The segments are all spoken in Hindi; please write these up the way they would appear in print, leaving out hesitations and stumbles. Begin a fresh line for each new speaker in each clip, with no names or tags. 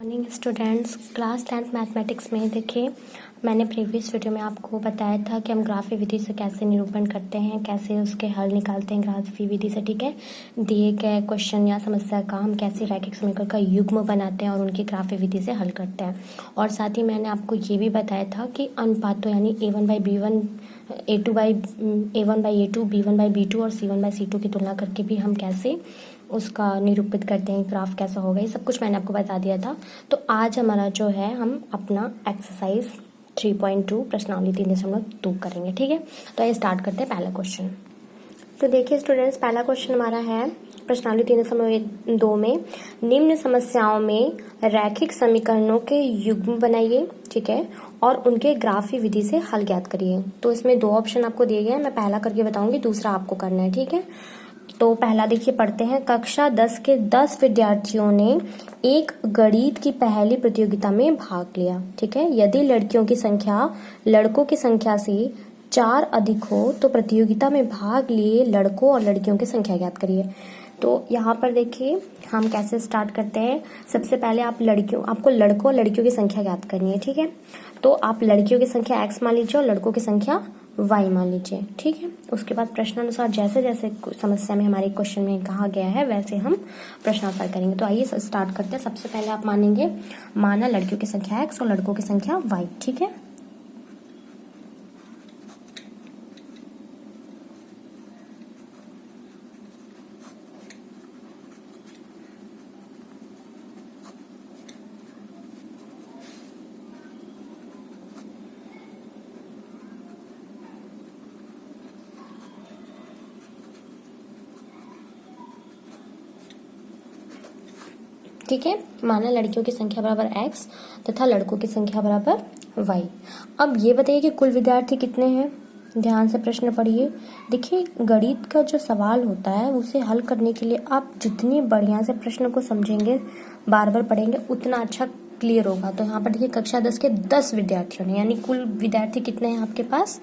Morning students, class 10th mathematics में देखिए मैंने प्रीवियस वीडियो में आपको बताया था कि हम ग्राफी विधि से कैसे निरूपण करते हैं, कैसे उसके हल निकालते हैं ग्राफी विधि से। ठीक है, दिए गए क्वेश्चन या समस्या का हम कैसे रैखिक समीकरण का युग्म बनाते हैं और उनकी ग्राफी विधि से हल करते हैं। और साथ ही मैंने आपको ये भी बताया था कि अनुपातों यानी A1/B1 A1/A2 B1/B2 और C1/C2 की तुलना करके भी हम कैसे उसका निरूपित करते हैं, ग्राफ कैसा होगा, ये सब कुछ मैंने आपको बता दिया था। तो आज हमारा जो है हम अपना एक्सरसाइज 3.2 प्रश्नावली 3.2 करेंगे। ठीक है, तो आइए स्टार्ट करते हैं पहला क्वेश्चन। तो देखिए स्टूडेंट्स, पहला क्वेश्चन हमारा है प्रश्नावली 3.2 में निम्न समस्याओं में रैखिक समीकरणों के युग्म बनाइए। ठीक है, और उनके ग्राफी विधि से हल ज्ञात करिए। तो इसमें दो ऑप्शन आपको दिए गए हैं, मैं पहला करके बताऊंगी, दूसरा आपको करना है। ठीक है, तो पहला देखिए पढ़ते हैं। कक्षा 10 के 10 विद्यार्थियों ने एक गणित की पहली प्रतियोगिता में भाग लिया। ठीक है, यदि लड़कियों की संख्या लड़कों की संख्या से 4 अधिक हो तो प्रतियोगिता में भाग लिए लड़कों और लड़कियों की संख्या ज्ञात करिए। तो यहाँ पर देखिए हम कैसे स्टार्ट करते हैं। सबसे पहले आपको लड़कों और लड़कियों की संख्या ज्ञात करनी है। ठीक है, तो आप लड़कियों की संख्या x मान लीजिए और लड़कों की संख्या y मान लीजिए। ठीक है, उसके बाद प्रश्नानुसार जैसे जैसे समस्या में हमारे क्वेश्चन में कहा गया है वैसे हम प्रश्नानुसार करेंगे। तो आइए स्टार्ट करते हैं। सबसे पहले आप मानेंगे, माना लड़कियों की संख्या x और लड़कों की संख्या y। ठीक है, ठीक है, माना लड़कियों की संख्या बराबर x तथा लड़कों की संख्या बराबर y। अब ये बताइए कि कुल विद्यार्थी कितने हैं। ध्यान से प्रश्न पढ़िए। देखिए गणित का जो सवाल होता है उसे हल करने के लिए आप जितनी बढ़िया से प्रश्न को समझेंगे, बार बार पढ़ेंगे, उतना अच्छा क्लियर होगा। तो यहाँ पर देखिए कक्षा 10 के 10 विद्यार्थियों ने, यानी कुल विद्यार्थी कितने हैं आपके पास,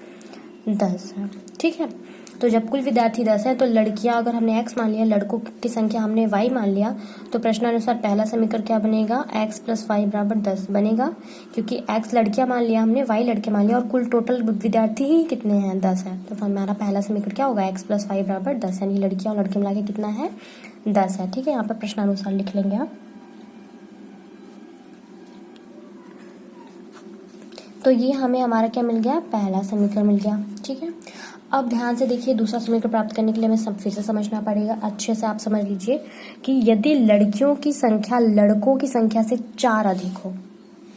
10 है। ठीक है, तो जब कुल विद्यार्थी 10 है तो लड़कियां अगर हमने x मान लिया, लड़कों की संख्या हमने y मान लिया, तो प्रश्नानुसार पहला समीकरण क्या बनेगा, x + y बराबर 10 बनेगा, क्योंकि x लड़कियां मान लिया हमने, y लड़के मान लिया और कुल टोटल विद्यार्थी ही कितने हैं, 10 है। तो हमारा पहला समीकरण क्या होगा, x + y बराबर 10, यानी लड़कियां और लड़के मिला के कितना है, 10 है। ठीक है, यहाँ पर प्रश्नानुसार लिख लेंगे आप। तो ये हमें हमारा क्या मिल गया, पहला समीकरण मिल गया। ठीक है, अब ध्यान से देखिए, दूसरा समीकरण प्राप्त करने के लिए हमें सब फिर से समझना पड़ेगा। अच्छे से आप समझ लीजिए कि यदि लड़कियों की संख्या लड़कों की संख्या से 4 अधिक हो,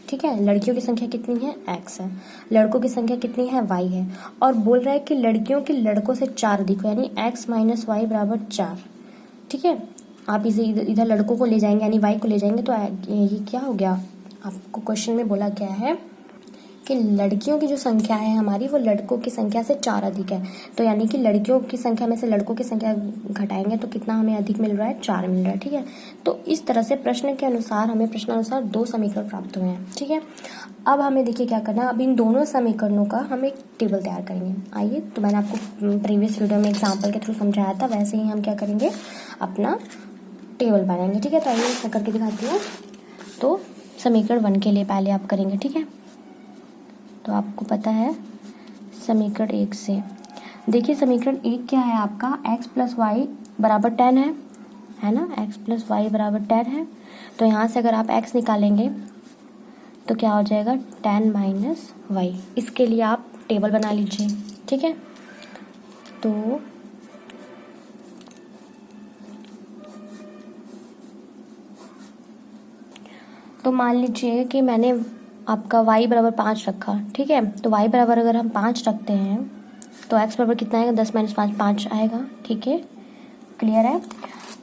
ठीक है, लड़कियों की संख्या कितनी है, x है, लड़कों की संख्या कितनी है, y है, और बोल रहा है कि लड़कियों की लड़कों से 4 अधिक हो, यानी x - y बराबर 4। ठीक है, आप इसे इधर लड़कों को ले जाएंगे यानी y को ले जाएंगे, तो ये क्या हो गया, आपको क्वेश्चन में बोला गया है कि लड़कियों की जो संख्या है हमारी वो लड़कों की संख्या से 4 अधिक है। तो यानी कि लड़कियों की संख्या में से लड़कों की संख्या घटाएंगे तो कितना हमें अधिक मिल रहा है, 4 मिल रहा है। ठीक है, तो इस तरह से प्रश्न के अनुसार हमें प्रश्नानुसार 2 समीकरण प्राप्त हुए हैं। ठीक है, अब हमें देखिए क्या करना है, अब इन दोनों समीकरणों का हम एक टेबल तैयार करेंगे। आइए, तो मैंने आपको प्रीवियस वीडियो में एग्जाम्पल के थ्रू समझाया था, वैसे ही हम क्या करेंगे, अपना टेबल बनाएंगे। ठीक है, तो आइए मैं करके दिखाती हूँ। तो समीकरण 1 के लिए पहले आप करेंगे। ठीक है, तो आपको पता है समीकरण 1 से देखिए, समीकरण 1 क्या है आपका, x + y बराबर 10 है ना, x + y बराबर 10 है। तो यहाँ से अगर आप x निकालेंगे तो क्या हो जाएगा, 10 - y। इसके लिए आप टेबल बना लीजिए। ठीक है, तो मान लीजिए कि मैंने आपका y बराबर 5 रखा। ठीक है, तो y बराबर अगर हम 5 रखते हैं तो x बराबर कितना आएगा, 10 - 5 5 आएगा। ठीक है, क्लियर है।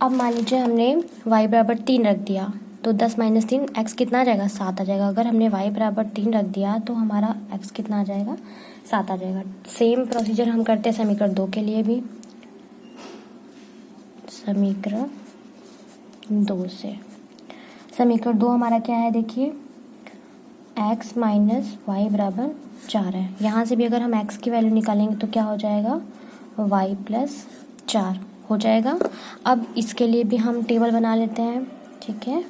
अब मान लीजिए हमने y बराबर 3 रख दिया, तो 10 - 3 x कितना आ जाएगा, 7 आ जाएगा। अगर हमने y बराबर 3 रख दिया तो हमारा x कितना आ जाएगा, 7 आ जाएगा। सेम प्रोसीजर हम करते हैं समीकरण 2 के लिए भी। समीकरण 2 से समीकरण 2 हमारा क्या है, देखिए x - y बराबर 4 है। यहाँ से भी अगर हम x की वैल्यू निकालेंगे तो क्या हो जाएगा, y + 4 हो जाएगा। अब इसके लिए भी हम टेबल बना लेते हैं। ठीक है,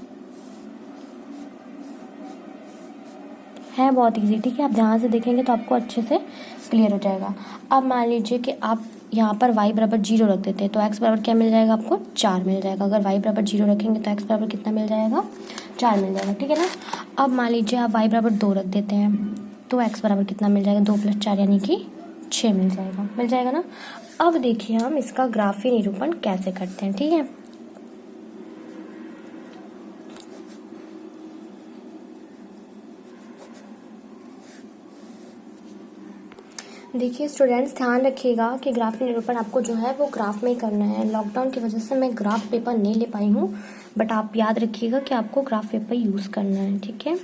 है बहुत इजी, ठीक है। आप ध्यान से देखेंगे तो आपको अच्छे से क्लियर हो जाएगा। अब मान लीजिए कि आप यहाँ पर y बराबर 0 रख देते हैं तो x बराबर क्या मिल जाएगा आपको 4 मिल जाएगा। अगर y बराबर 0 रखेंगे तो x बराबर कितना मिल जाएगा 4 मिल जाएगा, ठीक है ना। अब मान लीजिए आप y बराबर 2 रख देते हैं तो x बराबर कितना मिल जाएगा 2 + 4 यानी कि 6 मिल जाएगा ना। अब देखिए हम इसका ग्राफी निरूपण कैसे करते हैं, ठीक है। देखिए स्टूडेंट्स, ध्यान रखिएगा कि ग्राफ निरूपण आपको जो है वो ग्राफ में ही करना है। लॉकडाउन की वजह से मैं ग्राफ पेपर नहीं ले पाई हूँ, बट आप याद रखिएगा कि आपको ग्राफ पेपर यूज़ करना है, ठीक है।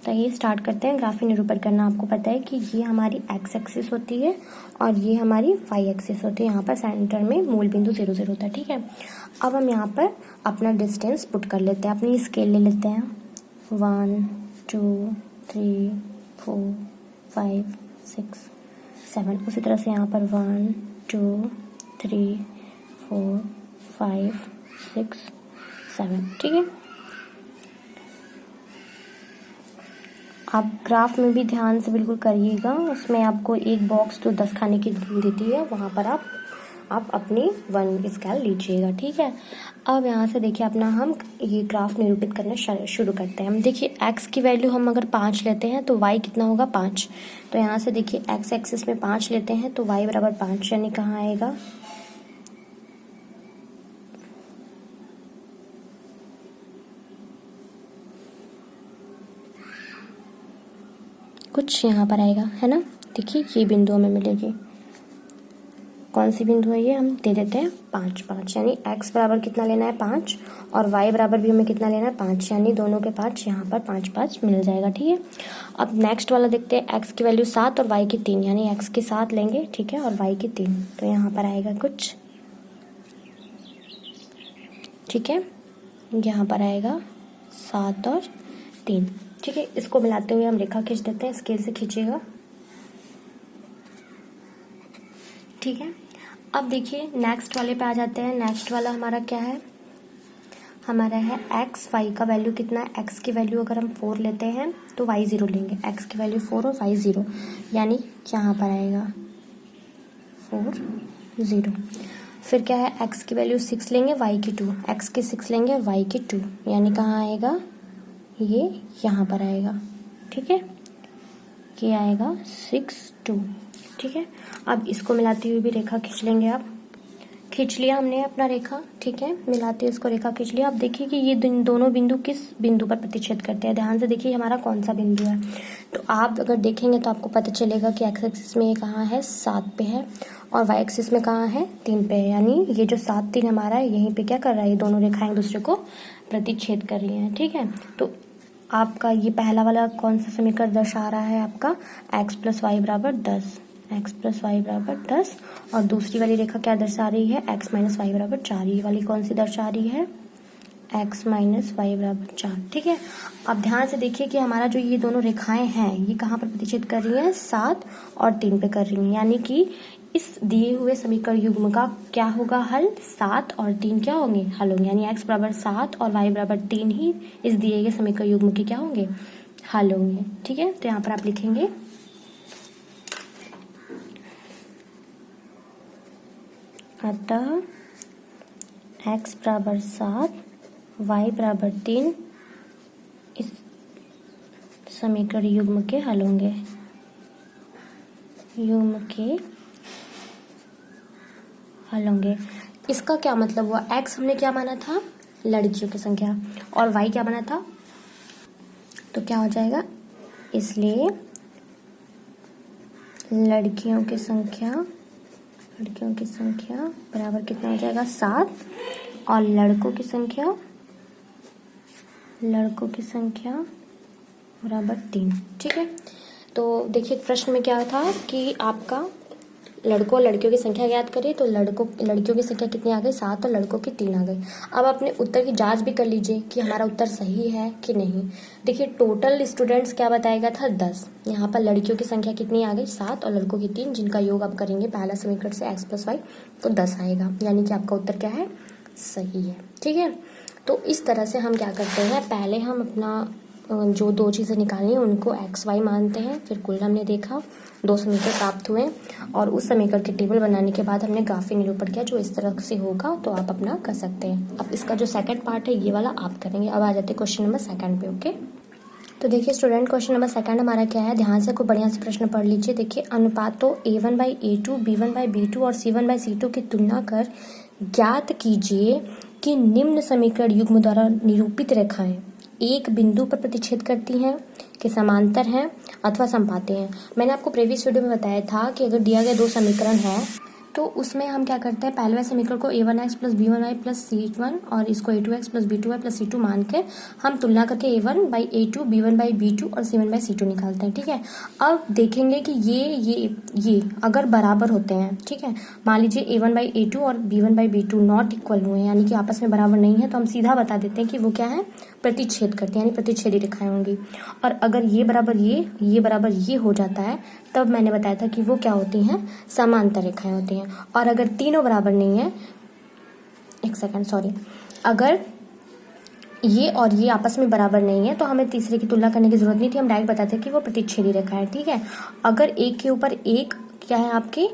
तो ये स्टार्ट करते हैं। ग्राफी निरूपण करना आपको पता है कि ये हमारी एक्स एक्सिस होती है और ये हमारी वाई एक्सिस होती है। यहाँ पर सेंटर में मूल बिंदु 0 0 होता है, ठीक है। अब हम यहाँ पर अपना डिस्टेंस पुट कर लेते हैं, अपनी स्केल ले लेते हैं 1 2 3 4 5 6 7। उसी तरह से यहाँ पर 1 2 3 4 5 6 7, ठीक है। आप ग्राफ में भी ध्यान से बिल्कुल करिएगा, उसमें आपको एक बॉक्स तो 10 खाने की देती है, वहाँ पर आप अपनी 1 स्केल लीजिएगा, ठीक है। अब यहाँ से देखिए अपना हम ये ग्राफ निरूपित करना शुरू करते हैं। हम देखिए x की वैल्यू हम अगर 5 लेते हैं तो y कितना होगा 5। तो यहाँ से देखिए x एक्सिस में 5 लेते हैं तो y बराबर 5 यानी कहाँ आएगा कुछ यहाँ पर आएगा, है ना। देखिए ये बिंदु हमें मिलेगी, कौन सी बिंदु है ये, हम दे देते हैं 5 5 यानी x बराबर कितना लेना है 5 और y बराबर भी हमें कितना लेना है 5 यानी दोनों के 5 यहाँ पर 5 5 मिल जाएगा, ठीक है। अब नेक्स्ट वाला देखते हैं, x की वैल्यू 7 और y की 3 यानी x की 7 लेंगे, ठीक है, और y की 3। तो यहाँ पर आएगा कुछ, ठीक है, यहाँ पर आएगा 7 और 3, ठीक है। इसको मिलाते हुए हम रेखा खींच देते हैं, स्केल से खींचिएगा, ठीक है। अब देखिए नेक्स्ट वाले पे आ जाते हैं। नेक्स्ट वाला हमारा क्या है, हमारा है x, y का वैल्यू कितना है, x की वैल्यू अगर हम 4 लेते हैं तो y 0 लेंगे, x की वैल्यू 4 और y 0 यानी यहाँ पर आएगा 4 0। फिर क्या है, x की वैल्यू 6 लेंगे, y की 2, x की 6 लेंगे, y की 2 यानी कहाँ आएगा ये यहाँ पर आएगा, ठीक है, ये आएगा 6 2, ठीक है। अब इसको मिलाते हुए भी रेखा खींच लेंगे, आप खींच लिया हमने अपना रेखा, ठीक है, मिलाते हुए इसको रेखा खींच लिया। अब देखिए कि ये दोनों बिंदु किस बिंदु पर प्रतिच्छेद करते हैं, ध्यान से देखिए हमारा कौन सा बिंदु है। तो आप अगर देखेंगे तो आपको पता चलेगा कि एक्स एक्सिस में ये कहाँ है 7 पे है और वाई एक्सिस में कहाँ है 3 पे है, यानी ये जो 7 3 हमारा है यहीं पे क्या कर रहा है, ये दोनों रेखाएं एक दूसरे को प्रतिच्छेद कर रही हैं, ठीक है। तो आपका ये पहला वाला कौन सा समीकरण दर्शा रहा है, आपका x + y बराबर 10, x + y बराबर 10, और दूसरी वाली रेखा क्या दर्शा रही है, x - y बराबर 4। ये वाली कौन सी दर्शा रही है, x - y बराबर 4, ठीक है। अब ध्यान से देखिए कि हमारा जो ये दोनों रेखाएं हैं ये कहाँ पर प्रतिच्छेद कर रही हैं, 7 और 3 पे कर रही हैं, यानी कि इस दिए हुए समीकरण युग्म का क्या होगा हल, 7 और 3 क्या होंगे हल होंगे, यानी x बराबर 7 और y बराबर 3 ही इस दिए गए समीकरण युग्म के क्या होंगे हल होंगे, ठीक है। तो यहाँ पर आप लिखेंगे अतः x बराबर 7 y बराबर 3 इस समीकरण युग्म के हल होंगे, युग्म के हल होंगे। इसका क्या मतलब हुआ, x हमने क्या माना था, लड़कियों की संख्या, और y क्या माना था, तो क्या हो जाएगा, इसलिए लड़कियों की संख्या बराबर कितना हो जाएगा 7 और लड़कों की संख्या बराबर 3, ठीक है। तो देखिए प्रश्न में क्या था कि आपका लड़कों और लड़कियों की संख्या याद करिए, तो लड़कियों की संख्या कितनी आ गई 7 और लड़कों की 3 आ गई। अब अपने उत्तर की जांच भी कर लीजिए कि हमारा उत्तर सही है कि नहीं। देखिए टोटल स्टूडेंट्स क्या बताएगा था 10, यहाँ पर लड़कियों की संख्या कितनी आ गई 7 और लड़कों की 3, जिनका योग आप करेंगे पहला समीकरण से x + y तो 10 आएगा, यानी कि आपका उत्तर क्या है सही है, ठीक है। तो इस तरह से हम क्या करते हैं, पहले हम अपना जो दो चीज़ें निकाली हैं उनको एक्स वाई मानते हैं। फिर कुल हमने देखा, दो समीकरण प्राप्त हुए और उस समीकरण के टेबल बनाने के बाद हमने ग्राफिक निरूपण किया जो इस तरह से होगा, तो आप अपना कर सकते हैं। अब इसका जो सेकंड पार्ट है ये वाला आप करेंगे। अब आ जाते हैं क्वेश्चन नंबर सेकंड पे। ओके, तो देखिए स्टूडेंट, क्वेश्चन नंबर सेकंड हमारा क्या है, ध्यान से को बढ़िया से प्रश्न पढ़ लीजिए। देखिए, अनुपातों A1/A2, B1/B2 और C1/C2 की तुलना कर ज्ञात कीजिए कि निम्न समीकरण युग्म द्वारा निरूपित रेखाएं एक बिंदु पर प्रतिच्छेद करती हैं, कि समांतर हैं अथवा समपाती हैं। मैंने आपको प्रीवियस वीडियो में बताया था कि अगर दिया गया दो समीकरण है तो उसमें हम क्या करते हैं, पहले समीकरण को A1x plus B1y plus C1 और इसको A2x plus B2y plus C2 मान के हम तुलना करके A1/A2, B1/B2 और C1/C2 निकालते हैं। ठीक है, अब देखेंगे कि ये अगर बराबर होते हैं, ठीक है, मान लीजिए A1/A2 और B1/B2 नॉट इक्वल हुए हैं, यानी कि आपस में बराबर नहीं है, तो हम सीधा बता देते हैं कि वो क्या है, प्रतिच्छेद करते हैं, यानी प्रतिच्छेदी रेखाएं होंगी। और अगर ये बराबर ये हो जाता है, तब मैंने बताया था कि वो क्या होती हैं, समांतर रेखाएं होती हैं। और अगर तीनों बराबर नहीं है, अगर ये और ये आपस में बराबर नहीं है तो हमें तीसरे की तुलना करने की जरूरत नहीं थी, हम डायरेक्ट बताते कि वो प्रतिच्छेदी रेखा है। ठीक है, अगर एक के ऊपर एक क्या है आपकी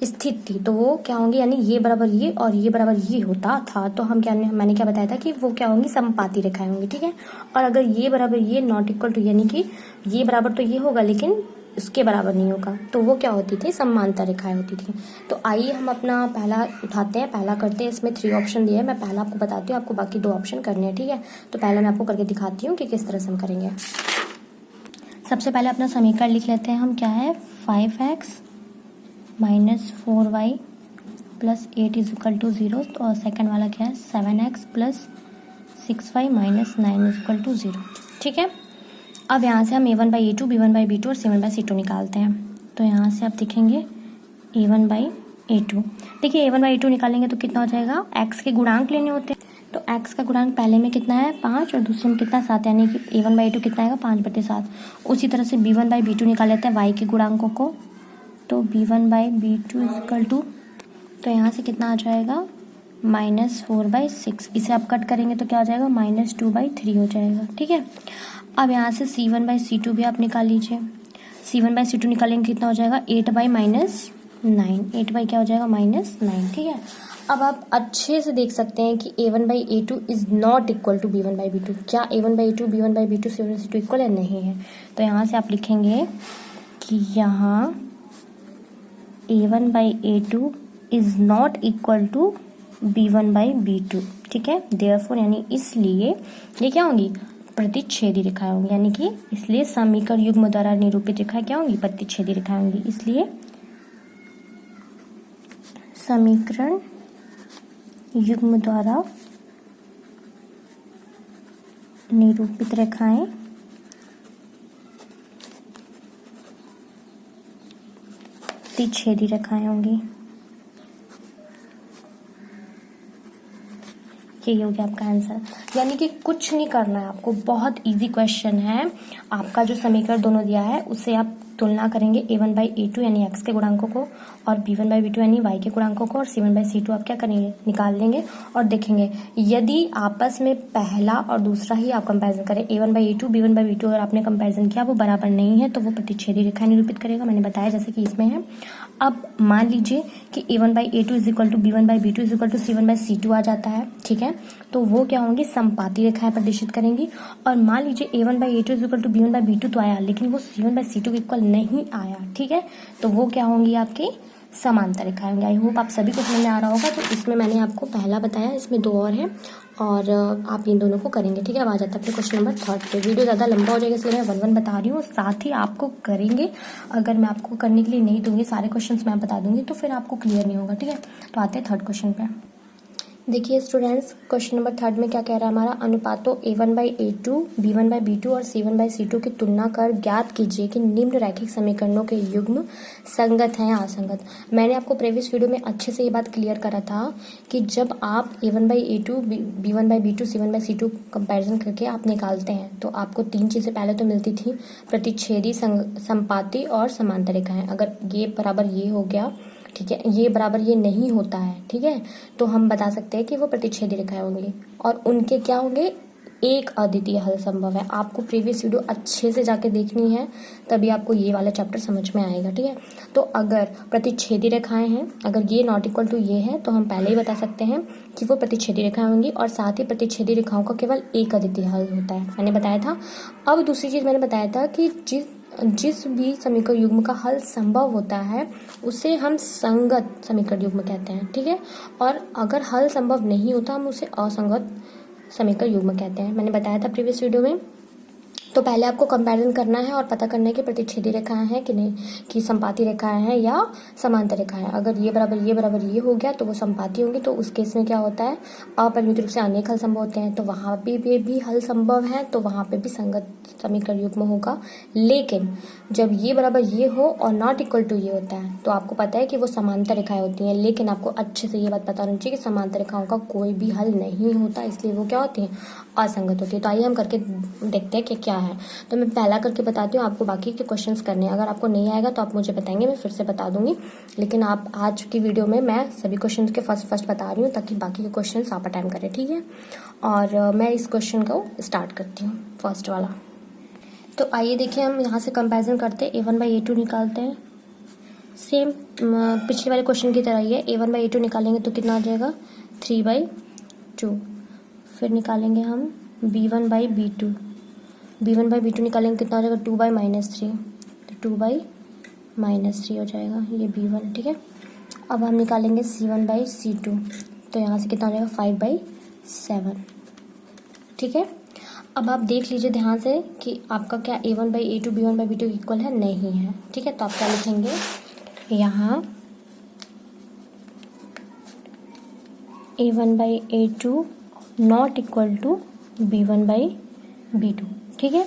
स्थित थी तो वो क्या होंगी, यानी ये बराबर ये और ये बराबर ये होता था, तो मैंने क्या बताया था कि वो क्या होंगी, समपाती रेखाएं होंगी। ठीक है, और अगर ये बराबर ये नॉट इक्वल टू, यानी कि ये बराबर तो ये होगा लेकिन इसके बराबर नहीं होगा, तो वो क्या होती थी, समांतर रेखाएं होती थी। तो आइए हम अपना पहला उठाते हैं, पहला करते हैं। इसमें 3 ऑप्शन दिए हैं, मैं पहला आपको बताती हूँ, आपको बाकी 2 ऑप्शन करने हैं। ठीक है, तो पहले मैं आपको करके दिखाती हूँ कि किस तरह से हम करेंगे। सबसे पहले अपना समीकरण लिख लेते हैं हम, क्या है, 5x minus 4y plus 8 is equal to 0, और सेकंड वाला क्या है, 7x plus 6y minus 9 is equal to 0। ठीक है, अब यहाँ से हम A1/A2, B1/B2 और C1/C2 निकालते हैं। तो यहाँ से आप देखेंगे A1/A2, देखिए A1/A2 निकालेंगे तो कितना हो जाएगा, x के गुणांक लेने होते हैं, तो x का गुणांक पहले में कितना है, 5, और दूसरे में कितना, 7, यानी कि A1/A2 कितना आएगा, 5/7। उसी तरह से B1/B2 निकाल लेते हैं y के गुणांकों को, तो B1/B2 इक्वल टू, तो यहाँ से कितना आ जाएगा, -4/6। इसे आप कट करेंगे तो क्या हो जाएगा, -2/3 हो जाएगा। ठीक है, अब यहाँ से C1/C2 भी आप निकाल लीजिए। C1/C2 निकालेंगे कितना हो जाएगा, 8/-9, 8 क्या हो जाएगा, -9। ठीक है, अब आप अच्छे से देख सकते हैं कि A1/A2 is not equal to B1/B2। क्या A1/A2, B1/B2, C1/C2 इक्वल है, नहीं है। तो यहाँ से आप लिखेंगे कि यहाँ A1/A2 is not equal to B1/B2। ठीक है, देयरफॉर, यानी इसलिए ये क्या होंगी, प्रतिच्छेदी रेखाएं होंगी, यानी कि इसलिए समीकरण युग्म द्वारा निरूपित रेखाएं क्या होंगी, प्रतिच्छेदी रेखाएं होंगी। इसलिए समीकरण युग्म द्वारा निरूपित रेखाएं प्रतिच्छेदी रेखाएं होंगी। यही हो गया आपका आंसर, यानी कि कुछ नहीं करना है आपको, बहुत इजी क्वेश्चन है। आपका जो समीकरण दोनों दिया है उससे आप तुलना करेंगे A1/A2 यानी x के गुणांकों को, और B1/B2 यानी y के गुणांकों को, और C1/C2 आप क्या करेंगे, निकाल लेंगे और देखेंगे यदि आपस में पहला और दूसरा ही आप कंपैरिजन करें, A1/A2, B1/B2 अगर आपने कंपैरिजन किया वो बराबर नहीं है तो वो प्रतिच्छेदी रेखा निरूपित करेगा। मैंने बताया जैसे कि इसमें है। अब मान लीजिए कि A1/A2 is equal to B1/B2 is equal to C1/C2 आ जाता है। ठीक है, तो वो क्या होंगी, समपाती रेखाएं प्रदर्शित करेंगी। और मान लीजिए A1/A2 is equal to B1/B2 तो आया, लेकिन वो C1/C2 के इक्वल नहीं आया। ठीक है, तो वो क्या होंगी, आपकी समांतर रेखाएं होंगी। आई होप आप सभी को समझ में आ रहा होगा। तो इसमें मैंने आपको पहला बताया, इसमें 2 और हैं और आप इन दोनों को करेंगे। ठीक है, अब आ जाता है अपने क्वेश्चन नंबर 3 पे। वीडियो ज़्यादा लंबा हो जाएगा इसलिए मैं 1-1 बता रही हूँ, साथ ही आपको करेंगे। अगर मैं आपको करने के लिए नहीं दूंगी, सारे क्वेश्चंस मैं बता दूंगी तो फिर आपको क्लियर नहीं होगा। ठीक है, तो आते हैं 3rd क्वेश्चन पे। देखिए स्टूडेंट्स, क्वेश्चन नंबर 3 में क्या कह रहा है हमारा, अनुपातों A1/A2, B1/B2 और C1/C2 की तुलना कर ज्ञात कीजिए कि निम्न रैखिक समीकरणों के युग्म संगत हैं या असंगत। मैंने आपको प्रीवियस वीडियो में अच्छे से ये बात क्लियर करा था कि जब आप A1/A2, B1/B2, C1/C2 कंपैरिजन करके आप निकालते हैं तो आपको 3 चीज़ें पहले तो मिलती थी, प्रतिच्छेदी, समपाती और समांतर रेखाएं। अगर ये बराबर ये हो गया, ठीक है, ये बराबर ये नहीं होता है, ठीक है, तो हम बता सकते हैं कि वो प्रतिच्छेदी रेखाएं होंगी और उनके क्या होंगे, एक अद्वितीय हल संभव है। आपको प्रीवियस वीडियो अच्छे से जाके देखनी है, तभी आपको ये वाला चैप्टर समझ में आएगा, ठीक है। तो अगर प्रतिच्छेदी रेखाएं हैं, अगर ये नॉट इक्वल टू ये है, तो हम पहले ही बता सकते हैं कि वो प्रतिच्छेदी रेखाएं होंगी, और साथ ही प्रतिच्छेदी रेखाओं का केवल एक अद्वितीय हल होता है, मैंने बताया था। अब दूसरी चीज़ मैंने बताया था कि जिस भी समीकरण युग्म का हल संभव होता है उसे हम संगत समीकरण युग्म कहते हैं, ठीक है। और अगर हल संभव नहीं होता हम उसे असंगत समीकरण युग्म कहते हैं, मैंने बताया था प्रीवियस वीडियो में। तो पहले आपको कंपैरिजन करना है और पता करना है कि प्रतिच्छेदी रेखाएं हैं कि नहीं, कि संपाती रेखाएं हैं या समांतर रेखाएं। अगर ये बराबर ये हो गया तो वो संपाती होंगी, तो उस केस में क्या होता है, अपरिमित रूप से अनेक हल संभव होते हैं, तो वहां भी हल संभव है, तो वहां पे भी संगत समीकरण युग्म होगा। लेकिन जब ये बराबर ये हो और नॉट इक्वल टू ये होता है, तो आपको पता है कि वो समांतर रेखाएं होती हैं। लेकिन आपको अच्छे से ये बात पता होनी चाहिए कि समांतर रेखाओं का कोई भी हल नहीं होता, इसलिए वो क्या होती हैं, असंगत होती है। तो आइए हम करके देखते हैं कि क्या है। तो मैं पहला करके बताती हूँ, आपको बाकी के क्वेश्चंस करने हैं। अगर आपको नहीं आएगा तो आप मुझे बताएंगे, मैं फिर से बता दूंगी। लेकिन आप आज की वीडियो में मैं सभी क्वेश्चंस के फर्स्ट बता रही हूँ, ताकि बाकी के क्वेश्चंस आप अटेम्प्ट करें, ठीक है। और मैं इस क्वेश्चन को स्टार्ट करती हूँ, फर्स्ट वाला। तो आइए देखिए, हम यहाँ से कंपेरिजन करते हैं, a1/a2 निकालते हैं। सेम पिछले वाले क्वेश्चन की तरह ही है, a1/a2 निकालेंगे तो कितना आ जाएगा, 3/2। फिर निकालेंगे हम b1/b2, b1/b2 निकालेंगे कितना हो जाएगा, 2/-3, तो 2/-3 हो जाएगा, ये b1, ठीक है। अब हम निकालेंगे c1/c2, तो यहाँ से कितना हो जाएगा, 5/7, ठीक है। अब आप देख लीजिए ध्यान से कि आपका क्या a1/a2 b1/b2 इक्वल है, नहीं है, ठीक है। तो आप क्या लिखेंगे यहाँ, a1/a2 not equal to b1/b2, ठीक है।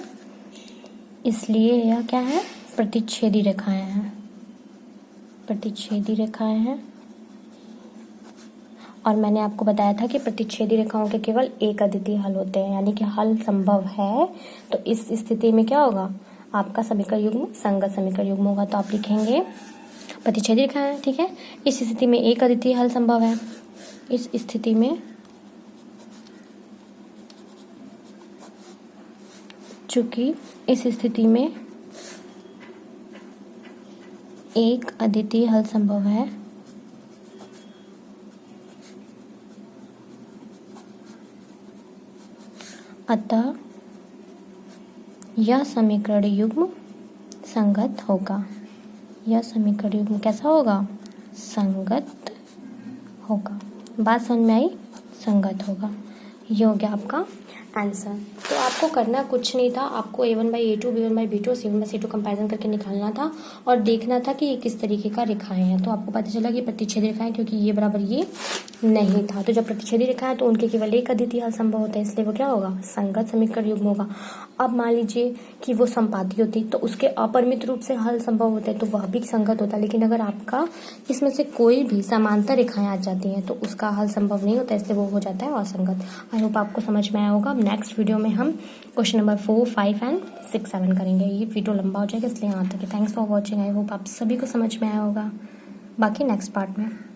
इसलिए यह क्या है, प्रतिच्छेदी रेखाएं हैं, प्रतिच्छेदी रेखाएं हैं। और मैंने आपको बताया था कि प्रतिच्छेदी रेखाओं के केवल एक अद्वितीय हल होते हैं, यानी कि हल संभव है। तो इस स्थिति में क्या होगा, आपका समीकरण युग्म संगत समीकरण युग्म होगा। तो आप लिखेंगे प्रतिच्छेदी रेखाएं, ठीक है। इस स्थिति में एक अद्वितीय हल संभव है, इस स्थिति में चूंकि इस स्थिति में एक अद्वितीय हल संभव है, अतः यह समीकरण युग्म संगत होगा। यह समीकरण युग्म कैसा होगा, संगत होगा। बात समझ में आई, संगत होगा। ये हो गया आपका आंसर। तो आपको करना कुछ नहीं था, आपको a1/a2 b1/b2 c1/c2 कंपैरिजन करके निकालना था और देखना था कि ये किस तरीके का रेखाएं हैं। तो आपको पता चला कि प्रतिच्छेदी रेखाएं, क्योंकि ये बराबर ये नहीं था, तो जब प्रतिच्छेदी रेखाएं तो उनके केवल एक अद्वितीय हल संभव होता है, इसलिए वो क्या होगा, संगत समीकरण युग्म होगा। अब मान लीजिए कि वो संपाती होती तो उसके अपरिमित रूप से हल संभव होते, तो वह भी संगत होता। लेकिन अगर आपका इसमें से कोई भी समांतर रेखाएं आ जाती हैं तो उसका हल संभव नहीं होता, इसलिए वो हो जाता है असंगत। आई होप आपको समझ में आया होगा। नेक्स्ट वीडियो में हम क्वेश्चन नंबर 4, 5 एंड 6, 7 करेंगे। ये वीडियो लंबा हो जाएगा, इसलिए यहाँ तक। Thanks for watching. I hope आप सभी को समझ में आया होगा। बाकी नेक्स्ट पार्ट में।